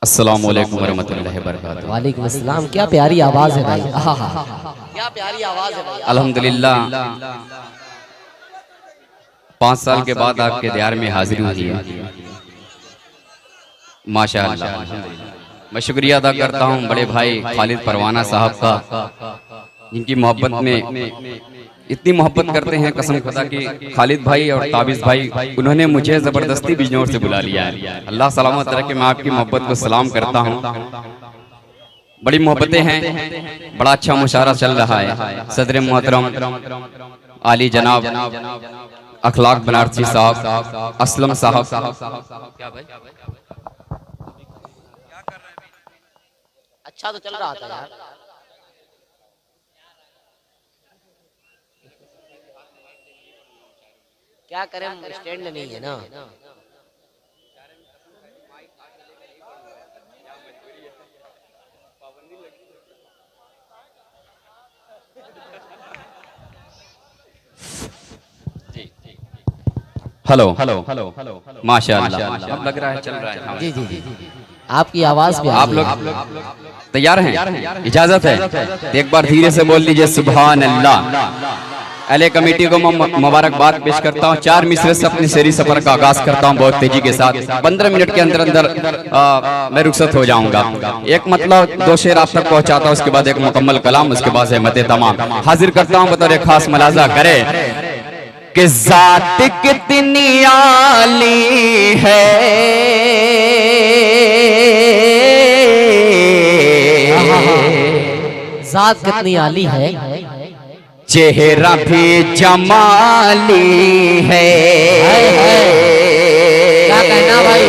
अस्सलाम वालेकुम वरहमतुल्लाहि वबरकातुहू। वालेकुम अस्सलाम। क्या प्यारी आवाज है भाई, क्या प्यारी आवाज है भाई। अल्हम्दुलिल्लाह 5 साल के बाद आपके दयार में हाजिरी हुई है। माशाअल्लाह, मैं शुक्रिया अदा करता हूँ बड़े भाई खालिद परवाना साहब का, जिनकी मोहब्बत में इतनी मोहब्बत करते हैं कसम खुदा की। खालिद भाई और ताबिज़ भाई, उन्होंने मुझे ज़बरदस्ती बिजनौर से बुला लिया है। अल्लाह सलामत रखे, मैं आपकी मोहब्बत को सलाम करता हूँ। बड़ी मोहब्बतें हैं, बड़ा अच्छा मुशारा चल रहा है। सदर मोहतरम आली जनाब अखलाक बनारसी साहब, असलम साहब, अच्छा तो चल रहा था यार। क्या करें, स्टैंड नहीं है ना। हेलो हेलो माशाअल्लाह, अब लग रहा है चल रहा है। जी जी जी, आपकी आवाज पे आप लोग तैयार हैं? इजाजत है तो एक बार धीरे से बोल लीजिए सुभान अल्लाह। अहले कमेटी को मैं मुबारकबाद पेश करता हूँ। 4 मिसरे से अपनी शेरी सफर का आगाज करता हूँ बहुत तेजी के साथ। 15 मिनट के अंदर अंदर मैं रुखसत हो जाऊंगा। एक मतलब 2 शेर आप तक पहुंचाता हूँ, उसके बाद एक मुकम्मल कलाम, उसके बाद अहमद तमाम हाजिर करता हूँ बतौर खास मलाजा करे कि जात कितनी आली है, जात कितनी आली है, चेहरा भी जमाली है। क्या कहना भाई,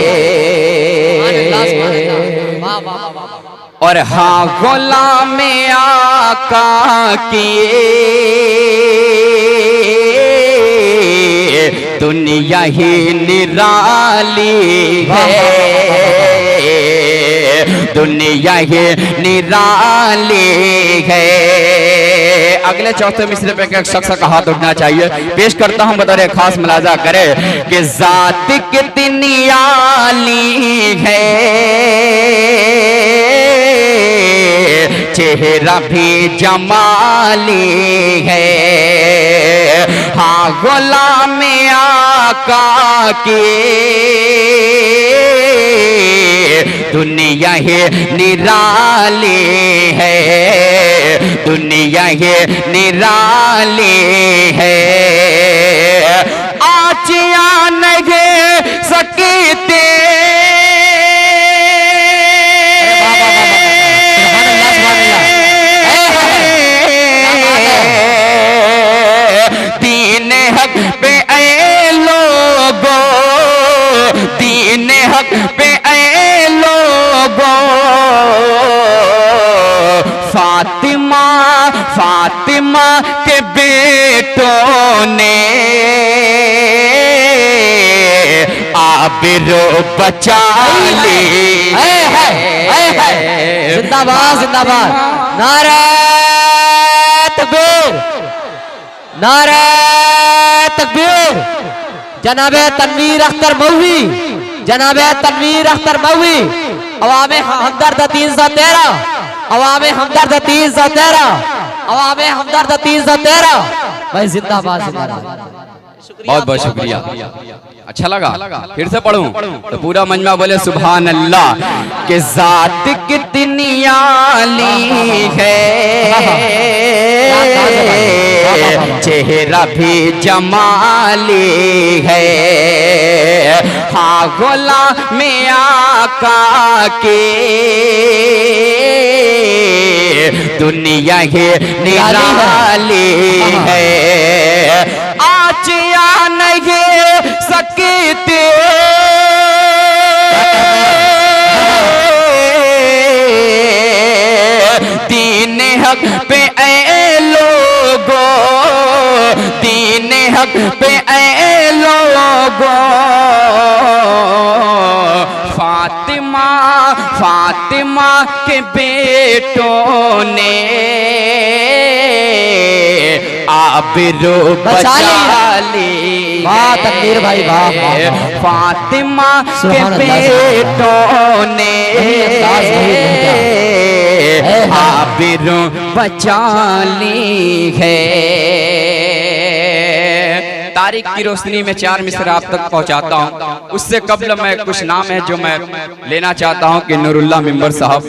वाह वाह वाह। और हाँ गुलाम आका किए दुनिया ही निराली है, दुनिया ही निराली है। अगले चौथे मिसरे पे एक शख्स का हाथ उठना चाहिए। पेश करता हूं बतौर खास मलाजा करे कि जात कितनी आली है, चेहरा भी जमाली है। हाँ गुलाम आका के दुनिया ही निराली है, दुनिया ही निराली है। आचिया नहीं सकते दीन हक पे ऐ लोगो, दीन हक पे ऐ लोगो। फातिमा फातिमा के बेटों ने आबरो बचा ली है। जिंदाबाद जिंदाबाद, नारे तकबीर, नारे तकबीर। जनाबे तनवीर अख्तर मौवी, जनाबे तनवीर अख्तर मौवी, अवामे हमदर्द 313, अवामे हमदर्द 313, अवामे हमदर्द 313। भाई जिंदाबाद जिंदाबाद। बहुत बहुत शुक्रिया, अच्छा लगा। फिर से पढ़ूं तो पूरा मजमा बोले सुभान अल्लाह। कि जात कितनी आली है, चेहरा भी जमाली है। हाँ गुलाम आका के दुनिया ही निराली है। आचिया नहीं सकते दीन हक पे ऐ लोगो, दीन हक पे ऐ लोगो। फातिमा फातिमा के बेटों ने आबरू बचा ली वाह तकबीर भाई वाह, वाह, वाह। फातिमा के सुभान अल्लाह, बेटों ने है। आबरू बचा ली है। तारीख की रोशनी में 4 मिसर आप तक पहुंचाता हूं। उससे कबल मैं कुछ नाम है जो मैं लेना चाहता हूं कि नूरुल्लाह मिंबर साहब,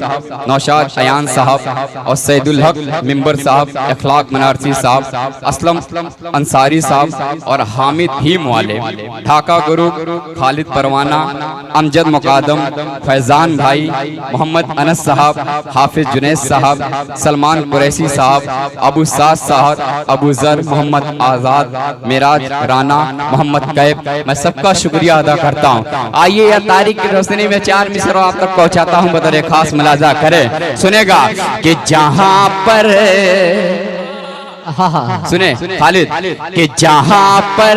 नौशाद अयान साहब और सैदुल हक मिंबर साहब, इखलाक मनारसी साहब, असलम अंसारी साहब और हामिद भीम वाले, ढाका गुरु खालिद परवाना, अमजद मुकादम, फैजान भाई, मोहम्मद अनस साहब, हाफिज जुनैद साहब, सलमान कुरैशी साहब, अबू साद साहब, अबू जर, मोहम्मद आजाद, मेराज राना, मोहम्मद कैब, मैं सबका शुक्रिया अदा करता हूँ। आइए यह तारीख की रोशनी में 4 मिसर आप तक पहुँचाता हूँ, बतौर खास मुलाजा करे। सुनेगा कि जहाँ पर सुने खालिद कि जहाँ पर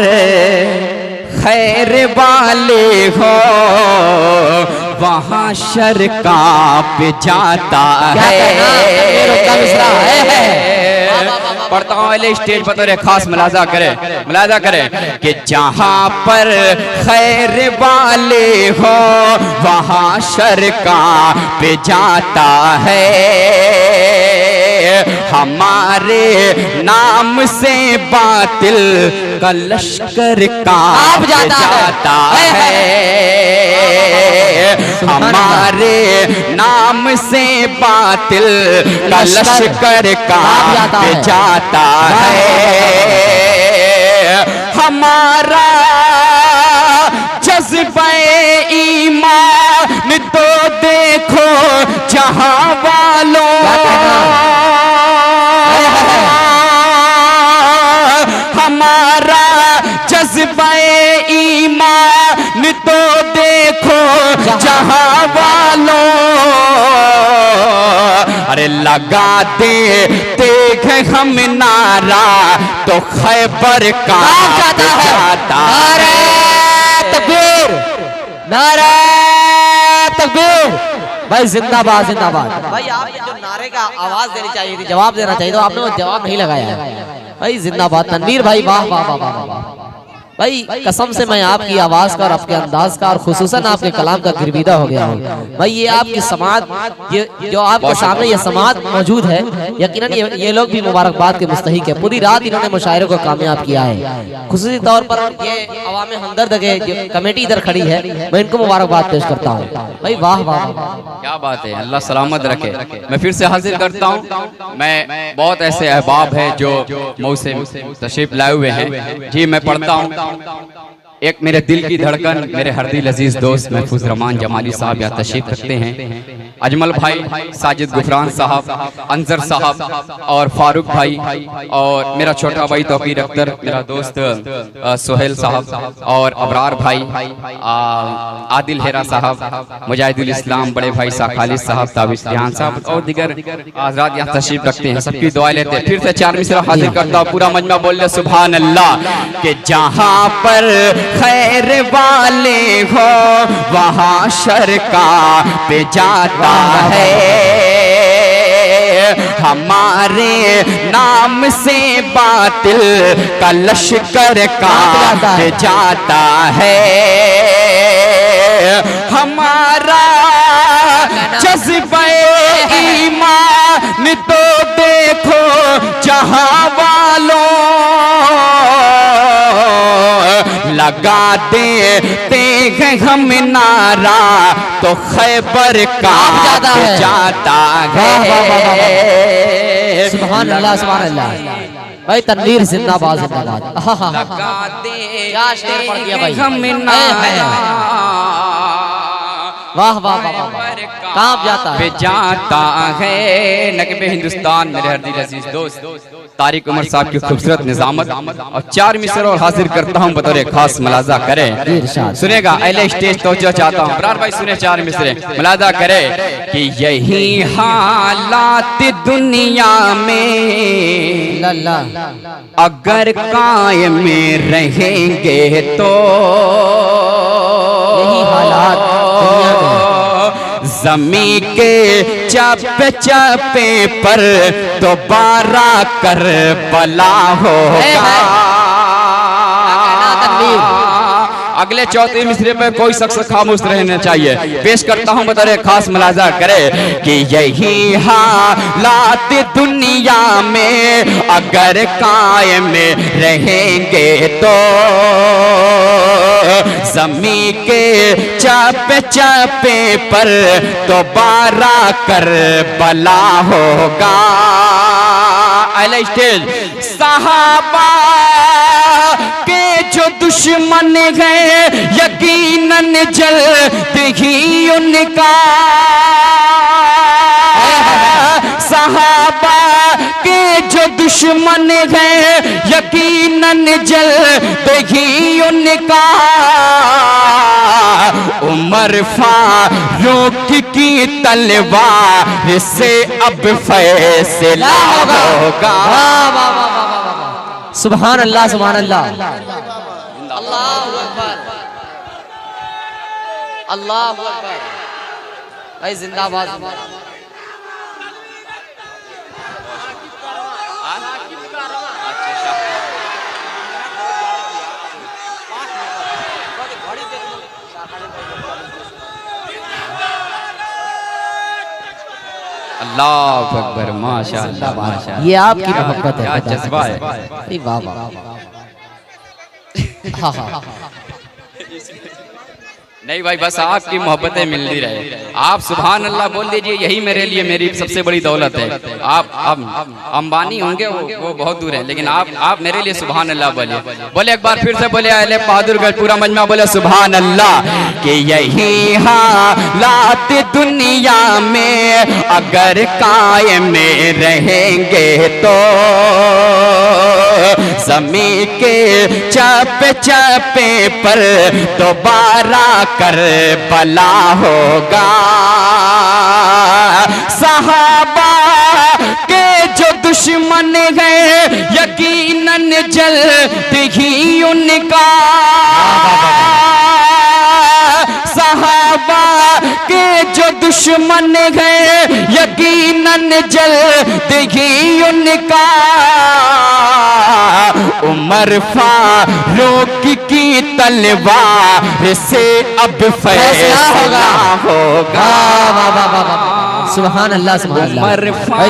खैर वाले हो वहाँ शर कांप जाता है। पढ़ता हूँ पहले स्टेज पर तो खास मुलाजा करे कि जहाँ पर खैर वाले हो वहाँ शर कांप जाता है। हमारे नाम से बातिल का लश्कर कांप जाता है। हमारे नाम से बातिल का लश्कर कांप जाता है। हमारा जज्बे ईमान तो देखो जहां वालों, हमारा जज्बे ईमान तो देखो जहां वालों। अरे लगा देते हैं हम नारा तो खैबर का जाता है। तकबीर, नारे तकबीर भाई, जिंदाबाद जिंदाबाद। भाई आपने जो नारे का आवाज देनी चाहिए थी, जवाब देना चाहिए, तो आपने वो जवाब नहीं लगाया भाई। जिंदाबाद तनवीर भाई, वाह वाह वाह वाह वाह भाई। कसम से मैं आपकी आवाज का और आपके अंदाज का और खुसूसन आपके कलाम का गिरविदा हो गया हूँ भाई। ये आपकी समाज, ये जो आपके सामने ये समाज मौजूद है, यकीनन ये लोग भी मुबारकबाद के मुस्तहिक है। पूरी रात इन्होंने मुशायरे को कामयाब किया है। खुसूसी तौर पर ये अवामे हमदर्द के जो कमेटी इधर खड़ी है, मैं इनको मुबारकबाद पेश करता हूँ भाई। वाह वाह, क्या बात है, अल्लाह सलामत रखे। मैं फिर से हाजिर करता हूँ। मैं बहुत ऐसे अहबाब है जो मऊ से तशरीफ लाए हुए हैं जी। मैं पढ़ता हूँ। एक मेरे दिल की धड़कन, मेरे हरदिल अजीज दोस्त महफूज रहमान जमाली साहब यहाँ तशरीफ रखते हैं। अजमल भाई, साजिद गुफरान साहब, अंजर साहब और फारूक भाई और मेरा छोटा भाई तौकीर अख्तर, मेरा दोस्त सोहेल साहब और अबरार भाई, आदिल हेरा साहब, मुजाहिदुल इस्लाम बड़े भाई खालिद साहब, ताबिश रिहान साहब और दिगर आज़ाद यहाँ तशरीफ रखते हैं। सबकी दुआएं लेते हैं। फिर से 4 मिसरा हाजिर करता हूँ। पूरा मजमा बोल ले सुभान अल्लाह। कि जहाँ पर खैर वाले हो वहाँ शर कांप जाता है। हमारे नाम से बातिल का लश्कर कांप जाता है। हमारा जज्बे ईमान तो देखो जहां वालों, लगा देते हैं हम नारा तो खैबर का जाता है। सुभान अल्लाह सुभान अल्लाह भाई। तनवीर जिंदाबाद जिंदाबाद। लगा क्या शेर पढ़ दिया भाई। हम नारा वाह वाह वाह, कांप जाता है। नकबे हिंदुस्तान मेरे हरदिल अजीज दोस्त तारिक उमर साहब की खूबसूरत निजामत और 4 मिसर और हाजिर करता हूँ बतौर खास मुलाजा करे। सुनेगा अहले स्टेज तवज्जो चाहता हूँ। बरार भाई सुने 4 मिसरे मुलाजा करे कि यही हालात दुनिया में अगर कायम रहेंगे तो, यही हालात जमी के चापे चापे पर दोबारा कर बला होगा। अगले चौथे मिसरे पे कोई शख्स खामोश रहना चाहिए। पेश करता हूँ बतौर खास मुलाजा करे कि यही हालात दुनिया में अगर कायम रहेंगे तो जमी के चापे चापे पर दोबारा कर बला होगा। अहले स्टेज सहाबा के जो दुश्मन हैं यकीनन जल्द ही उनका, सहाबा के जो दुश्मन हैं यकीनन जल्द ही उनका। उमर फारूक की तलवार से अब फैसला होगा। सुभान अल्लाह, सुभान अल्लाह, अल्लाहु अकबर, अल्लाहु अकबर। भाई जिंदाबाद। अल्लाह अकबर, माशाअल्लाह माशाअल्लाह। ये आपकी मोहब्बत है, क्या जज्बा है। वाह वाह। हाँ हाँ, नहीं भाई, बस आपकी मोहब्बतें मिलती रहे। आप सुभान अल्लाह बोल दीजिए, यही मेरे लिए मेरी सबसे बड़ी दौलत है। आप अंबानी होंगे वो बहुत दूर है, लेकिन आप मेरे लिए सुभान अल्लाह बोलिए। बोले एक बार फिर से बोले अहले बहादुरगढ़ पूरा मजमा बोले सुभान अल्लाह। कि यही हालात दुनिया में अगर कायम रहेंगे तो ज़मीं के चापे चापे पर दोबारा कर बला होगा। सहाबा के जो दुश्मन हैं यकीनन जल्द ही उनका, सहाबा के जो दुश्मन हैं यकीनन जल्द ही उनका। उमर फारूक की तलवार से अब फैसला होगा। सुभान अल्लाह, सुभान अल्लाह। उमर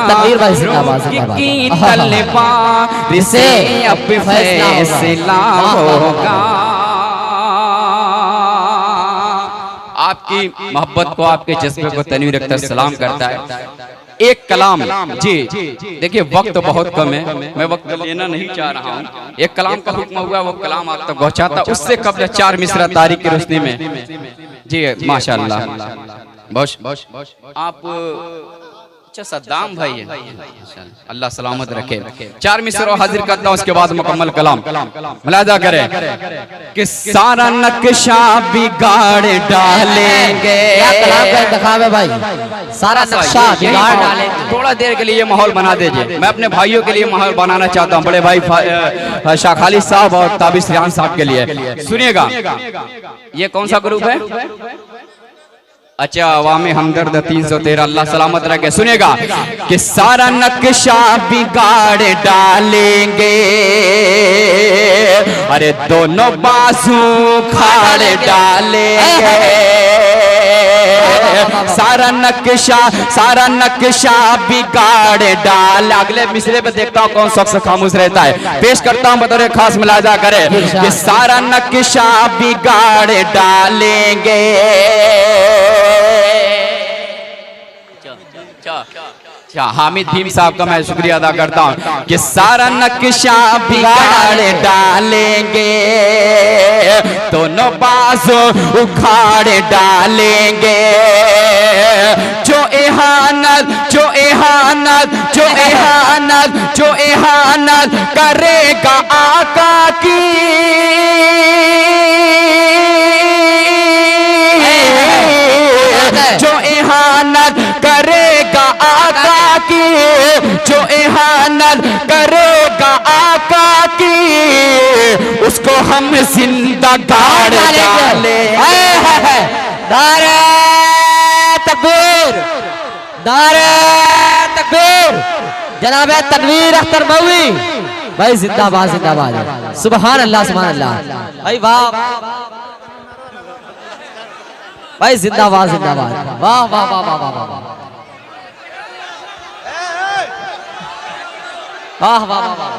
तकबीर भाई जिंदाबाद, फारूक की तलवार से अब फैसला होगा। आपकी मोहब्बत को, आपके जज्बे को तनवीर अख्तर सलाम करता है। एक कलाम जी, देखिए वक्त बहुत कम है, मैं वक्त लेना नहीं चाह रहा हूँ। एक कलाम का हुक्म हुआ, वो कलाम आप तक पहुँचाता। उससे कबल 4 मिसरा तारीख की रोशनी में जी माशाअल्लाह। बहुत आप अच्छा सद्दाम भाई है, अल्लाह सलामत रखे। 4 मिसरा हाजिर करता हूँ, उसके बाद मुकम्मल कलाम मुलाजा करें कि सारा नक्शा बिगाड़ डालेंगे। कलाम का इंतखाब है भाई, सारा नक्शा बिगाड़ डालेंगे। थोड़ा देर के लिए माहौल बना दीजिए। मैं अपने भाइयों के लिए माहौल बनाना चाहता हूँ, बड़े भाई शाह खालिद साहब और ताबिश रियान साहब के लिए। सुनिएगा, ये कौन सा ग्रुप है? अच्छा, अवामी हमदर्द 313, अल्लाह सलामत रखे। सुनिएगा कि सारा नक्शा बिगाड़ डालेंगे, अरे दोनों बाजू खाड़ डालेंगे। सारा नक्शा बिगाड़ डाल। अगले मिसरे पे देखता हूँ कौन शख्स खामोश रहता है। पेश करता हूँ बतौर खास मुलाजा करे कि सारा नक्शा बिगाड़ डालेंगे। हामिद भीम साहब का मैं शुक्रिया अदा करता हूँ कि सारा नक्शा बिगाड़ डालेंगे, दोनों बाजू उखाड़ डालेंगे। जो इहानत करेगा आका की, जो इहानत करेगा आका की, जो इहानत करेगा आका की, उसको हम जिंदा गाड़ डाले। नारे तकबीर। नारे तकबीर। जनाब तनवीर अख्तर मौली भाई जिंदाबाद जिंदाबाद। सुभान अल्लाह सुभान अल्लाह। भाई वाह भाई जिंदाबाद जिंदाबाद। वाह वाह वाह वाह वाह वाह वाह वाह वाह वाह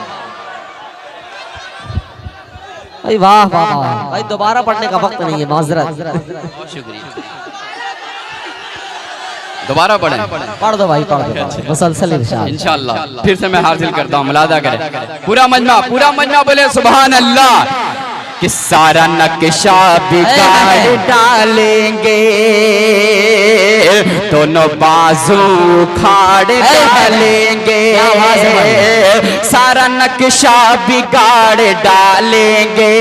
भाई वाह वाह वाह। भाई दोबारा पढ़ने का वक्त नहीं है, माजरत। बहुत शुक्रिया। दोबारा पढ़ें? पढ़ दो भाई पढ़ दो मुसलसल इरशाद। इंशाअल्लाह फिर से मैं हासिल करता हूँ, मुलादा करें पूरा मजमा बोले सुभान अल्लाह। कि सारा नक्शा बिगाड़ डालेंगे, दोनों बाजू खाड़ डालेंगे, सारा नक्शा बिगाड़ डालेंगे,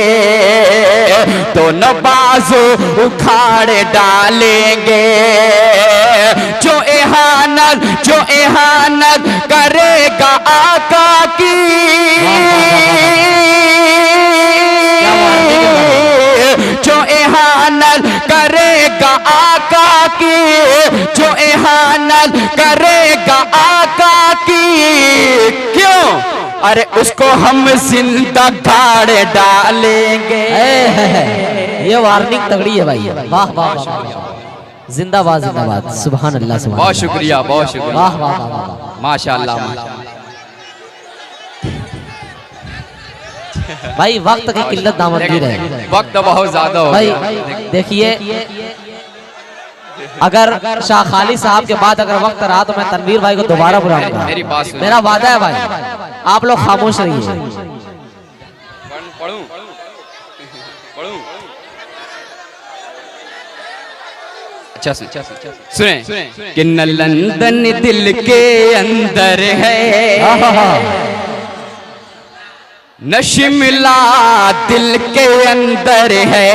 दोनों बाजू उखाड़ डालेंगे। जो इहानत करेगा आका की, जो इहानत करेगा आका की, जो इहानत करेगा आका की, क्यों? अरे उसको हम जिंदा गाड़ डालेंगे। ये वार्निंग तगड़ी है भाई। वाह वाह वाह जिंदाबाद जिंदाबाद। सुभान अल्लाह सुभान। बहुत शुक्रिया बहुत शुक्रिया। वाह वाह वाह माशाअल्लाह। भाई वक्त की किल्लत दामदगीर है, वक्त बहुत ज्यादा हो भाई। गया। देखिए अगर शाह खालिद साहब के बाद अगर वक्त रहा तो मैं तनवीर भाई को दोबारा बुलाऊंगा। मेरी बात सुनो। मेरा वादा है भाई, आप लोग खामोश रहिए। अच्छा सुने कि न लंदन दिल के अंदर है, न शिमला दिल के अंदर है,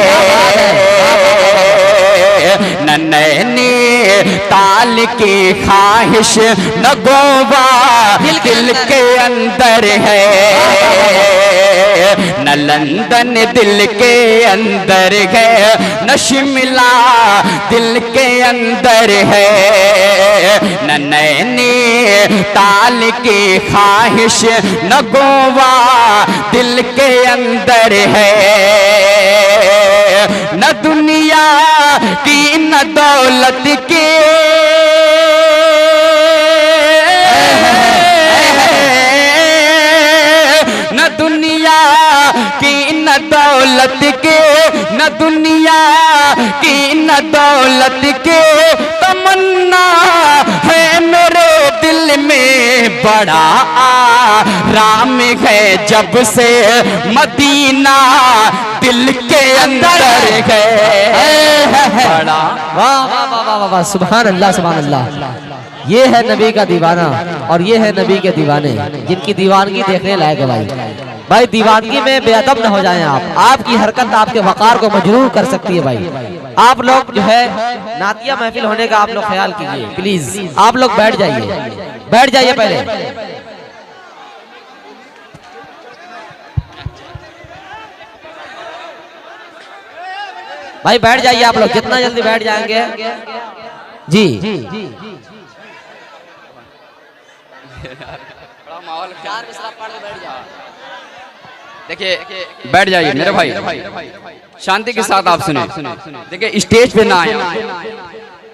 न नैनी ताल की ख्वाहिश न गोवा दिल के अंदर है, न लंदन दिल के अंदर है, न शिमला दिल के अंदर है, न नैनी ताल की ख्वाहिश न गोवा दिल के अंदर है, न दुनिया की न दौलत के, न दुनिया की न दौलत के, न दुनिया की न दौलत के, तमन्ना है मेरे दिल में बड़ा आराम है जब से मदीना दिल के अंदर है बड़ा। वाह वाह वाह वाह वाह सुभान अल्लाह सुभान अल्लाह। ये है नबी का दीवाना और ये है नबी के दीवाने जिनकी दीवानगी देखने लायक है भाई। भाई दीवानगी में बेअदब न हो जाएं आप, आपकी हरकत आपके वकार को मजरूर कर सकती है भाई। आप लोग जो है नातिया महफिल होने का आप लोग ख्याल कीजिए प्लीज। आप लोग बैठ जाइए, बैठ जाइए पहले। भाई बैठ जाइए आप लोग, जितना जल्दी बैठ जाएंगे जी। देखिए बैठ जाइए मेरे भाई, शांति के साथ आप सुने। देखिए स्टेज पे ना आए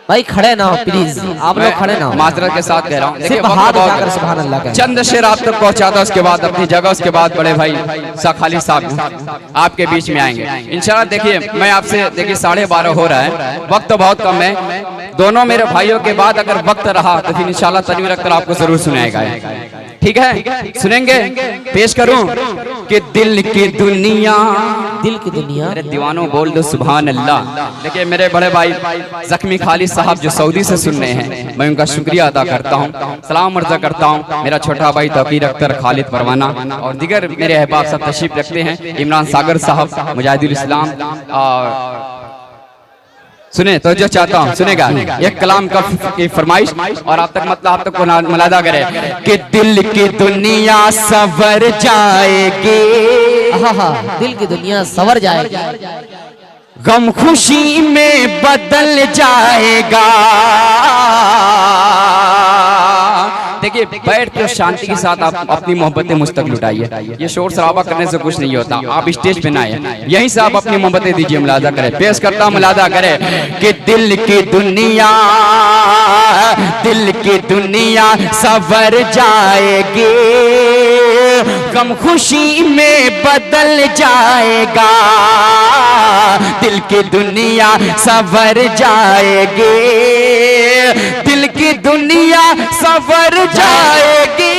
भाई, खड़े ना हो प्लीज, आप लोग खड़े ना हो। माजरत के साथ कह रहा हूँ। सिर्फ हाथ उठाकर सुभान अल्लाह कहें। चंद शेर आप तक पहुंचाता, उसके बाद अपनी जगह, उसके बाद बड़े भाई शाह खालिद साहब आपके बीच में आएंगे इंशाल्लाह। देखिए मैं आपसे, देखिए 12:30 हो रहा है, वक्त बहुत कम है। दोनों मेरे भाइयों के बाद अगर वक्त रहा तो फिर इंशाल्लाह तनवीर अख्तर आपको जरूर सुनाएगा। ठीक है, सुनेंगे। पेश करूं कि दिल की दुनिया, दिल की दुनिया, मेरे दीवानों बोल दो सुभान अल्लाह। देखिए मेरे बड़े भाई जख्मी खालिद साहब जो सऊदी से सुन रहे हैं, मैं उनका शुक्रिया अदा करता हूँ, सलाम अर्ज़ा करता हूँ। मेरा छोटा भाई तौकीर अख्तर, खालिद परवाना और दिगर मेरे अहबाब सब तशरीफ रखते हैं। इमरान सागर साहब, मुजाहिदुल इस्लाम। और सुने तो जो चाहता हूँ सुनेगा, एक कलाम की फरमाइश और आप तक मतलब आप तक मुलादा करे कि दिल की दुनिया सवर जाएगी, दिल की दुनिया सवर जाएगी, गम खुशी में बदल जाएगा, देखिए बैठ के शांति के साथ आप अपनी मोहब्बतें मुझ तक लुटाइए। ये शोर शराबा करने से कुछ नहीं होता। आप स्टेज पे ना आए, यहीं से आप अपनी मोहब्बतें दीजिए, मुलाजा करें। पेश करता हूं, मुलाजा करें कि दिल की दुनिया सवर जाएगी, गम खुशी में बदल जाएगा। दिल की दुनिया सवर जाएगी, दिल की दुनिया सवर जाएगी,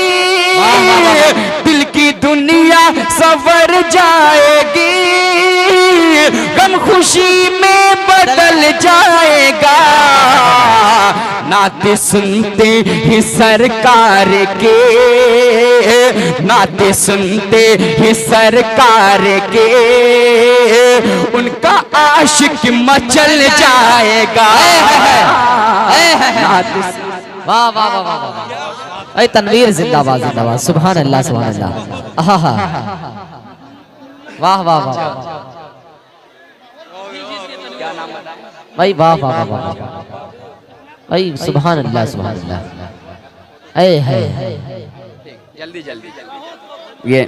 दिल की दुनिया सवर जाएगी, गम खुशी में बदल जाएगा। नाते सुनते ही सरकार के, नाते सुनते ही सरकार के, उनका आशिक मचल जाएगा। वाह वाह वाह वाह वाह। अरे तनवीर जिंदाबाद जिंदाबाद, सुभान अल्लाह सुभान अल्लाह। आहा वाह वाह वाह भाई, वाह वाह वाह वाह भाई, सुभान अल्लाह सुभान अल्लाह। ए है जल्दी जल्दी ये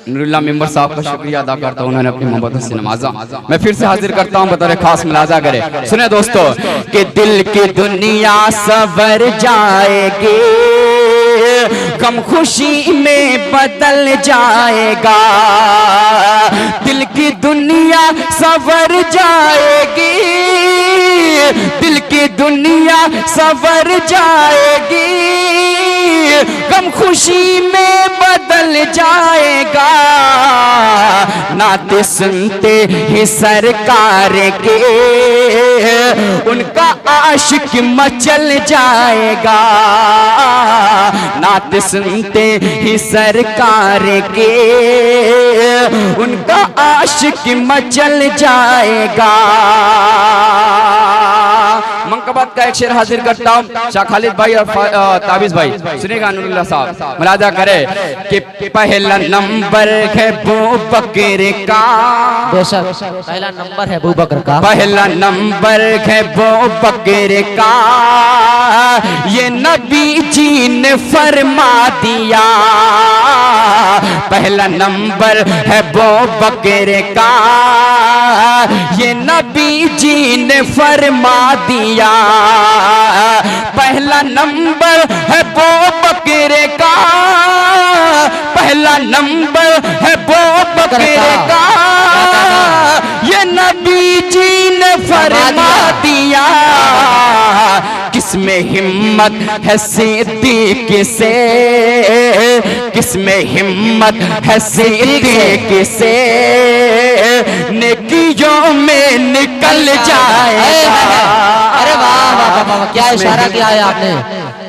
नूरुल्लाह मेंबर साहब का शुक्रिया अदा करता हूँ, उन्होंने अपनी मोहब्बत से नवाजा। मैं फिर से हाजिर करता हूँ, बतौर खास मुलाजा करें। सुने दोस्तों कि दिल की दुनिया सवर जाएगी, गम खुशी में बदल जाएगा। दिल की दुनिया सवर जाएगी, दिल की दुनिया सवर जाएगी, गम खुशी में बदल जाएगा। नाते सुनते ही सरकार के, उनका आशिक मचल जाएगा। नाते सुनते ही सरकार के, उनका आशिक मचल जाएगा। मंकबत का एक शेर हाजिर करता हूँ, शाह खालिद भाई और ताबिज भाई। सुनिएगा नूरुल्लाह साहब, मुलाजा करे कि पहला नंबर है अबू बकर का, बेशक पहला नंबर है अबू बकर का, पहला नंबर है अबू बकर का, ये नबी जी ने फरमा दिया। पहला नंबर है अबू बकर का, ये नबी जी ने फरमा दिया। पहला नंबर है अबू बकर का, पहला नंबर है अबू बकर का, ये नबी जी ने फरमा दिया। किसमें हिम्मत है सिद्दीक से, किसमें हिम्मत है सिद्दीक से, नेकियों में निकल जाएगा। अरे वाह वाह वाह, क्या इशारा किया है आपने,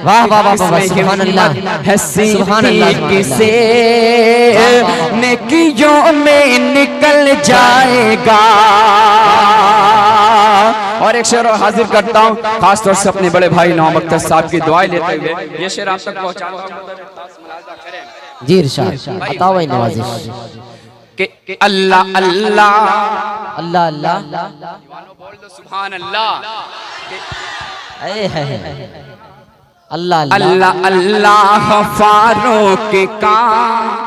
वाह वाह वाह वाह, सुभान अल्लाह है सिद्दीक से, नेकियों में निकल जाएगा। और एक शेर हाजिर करता हूँ, खास तौर से अपने बड़े भाई नवाब अख्तर साहब की दुआएं लेते हुए ये शेर आप तक पहुँचाना हूँ। जी इरशाद, बताओ भाई नवाजिश कि अल्लाह अल्लाह अल्लाह अल्लाह, बोल दो सुभान अल्लाह। अल्लाह अल्लाह अल्लाह फारूक का,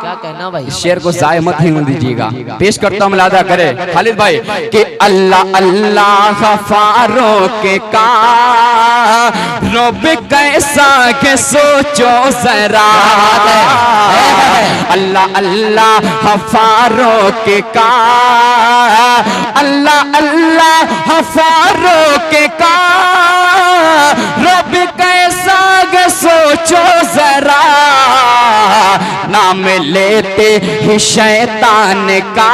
क्या कहना भाई, शेर को जाय मत ही दीजिएगा। पेश करता हूं, मुलाजा करे खालिद भाई कि अल्लाह अल्लाह फारूक का, रब कैसा के सोचो जरा। अल्लाह अल्लाह फारूक का, अल्लाह अल्लाह फारूक का, रब कैसा सोचो जरा। नाम लेते ही शैतान का,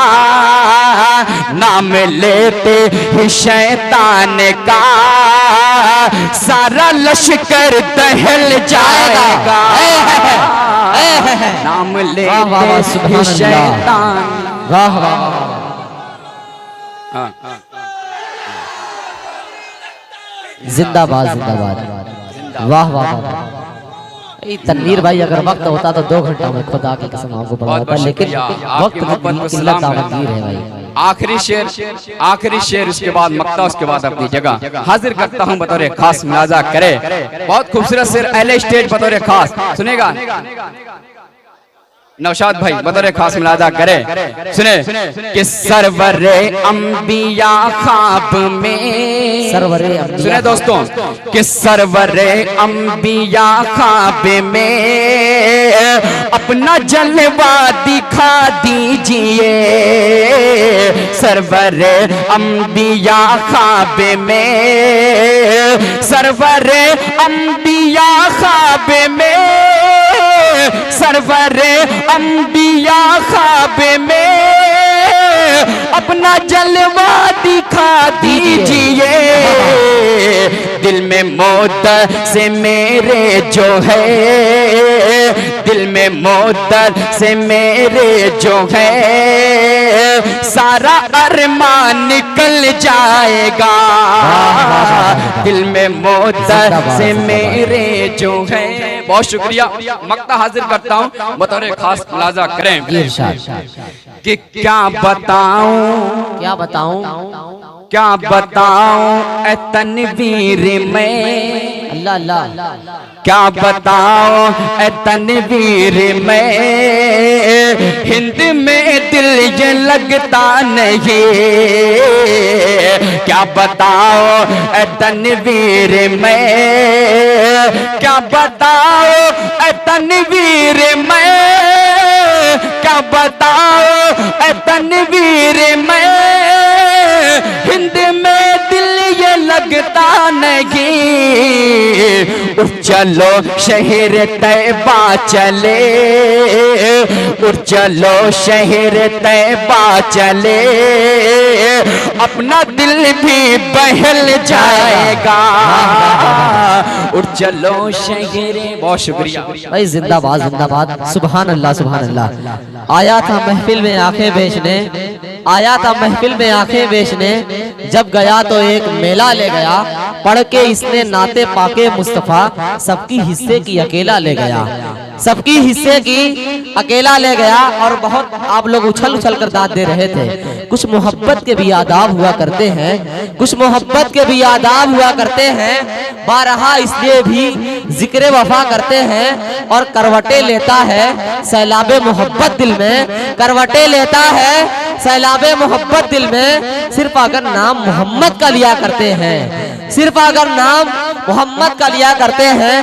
नाम लेते ही शैतान का, सारा लश्कर दहल जाएगा। नाम लेते ही शैतान, वाह वाह, जिंदाबाद जिंदाबाद, वाह वाह वाह। तनवीर भाई अगर वक्त होता तो 2 घंटा में खुदा की कसम आपको पढ़ाता, लेकिन वक्त की किल्लत दावतगीर है भाई। आखिरी शेर उसके बाद मक्ता, उसके बाद अपनी जगह हाजिर करता हूं बतौर खास मुलाजा करे। बहुत खूबसूरत शेर अहले स्टेज बतौर खास सुनेगा नौशाद भाई, बतौर खास मुलाजा करे। सुने कि सरवरे अंबिया ख्वाब में, सुने दोस्तों कि सरवरे अंबिया ख्वाब में अपना जलवा दिखा दीजिए। सरवरे अंबिया ख्वाब में, सरवरे अंबिया ख्वाब में, सरवरे अंबिया ख्वाब में अपना जलवा दिखा दीजिए। दिल में मोहब्बत से मेरे जो है, दिल में मोहब्बत से मेरे जो है सारा अरमान निकल जाएगा। दिल में मोहब्बत से मेरे जो है। बहुत शुक्रिया, मक्ता हाजिर करता हूँ बतौर खास मुलाजा करें कि क्या बताऊं, क्या बताऊं, क्या बताऊं ए तनवीर में, अल्लाह अल्लाह, क्या बताऊं ए तनवीर में हिंद में दिल ये लगता नहीं। क्या बताऊं ए तनवीर में, क्या बताऊं ए तनवीर में, क्या बताऊं ए तनवीर में हिंद में दिल ये लगता नहीं। उठ चलो शहर तैबा चले, उठ चलो शहर तैबा चले, अपना दिल भी बहल जाएगा। उठ चलो शहर। बहुत शुक्रिया भाई, जिंदाबाद जिंदाबाद, सुभान अल्लाह सुभान अल्लाह। आया था महफिल में आंखें बेचने, आया था महफिल में आंखें बेचने, जब गया तो एक मेला ले गया, पढ़ के इसने नाते पाके मुस्तफा सबकी हिस्से की अकेला ले गया, सबकी हिस्से की अकेला ले गया। और बहुत आप लोग उछल उछल कर दाद दे रहे थे। कुछ मोहब्बत के भी आदाब हुआ करते हैं, कुछ मोहब्बत के भी आदाब हुआ करते हैं, बारहा इसलिए भी जिक्र वफा करते हैं। और करवटे लेता है सैलाबे मोहब्बत दिल में, करवटे लेता है सैलाबे मोहब्बत दिल में, सिर्फ अगर नाम मोहम्मद का लिया करते हैं, सिर्फ अगर नाम मोहम्मद का लिया करते हैं।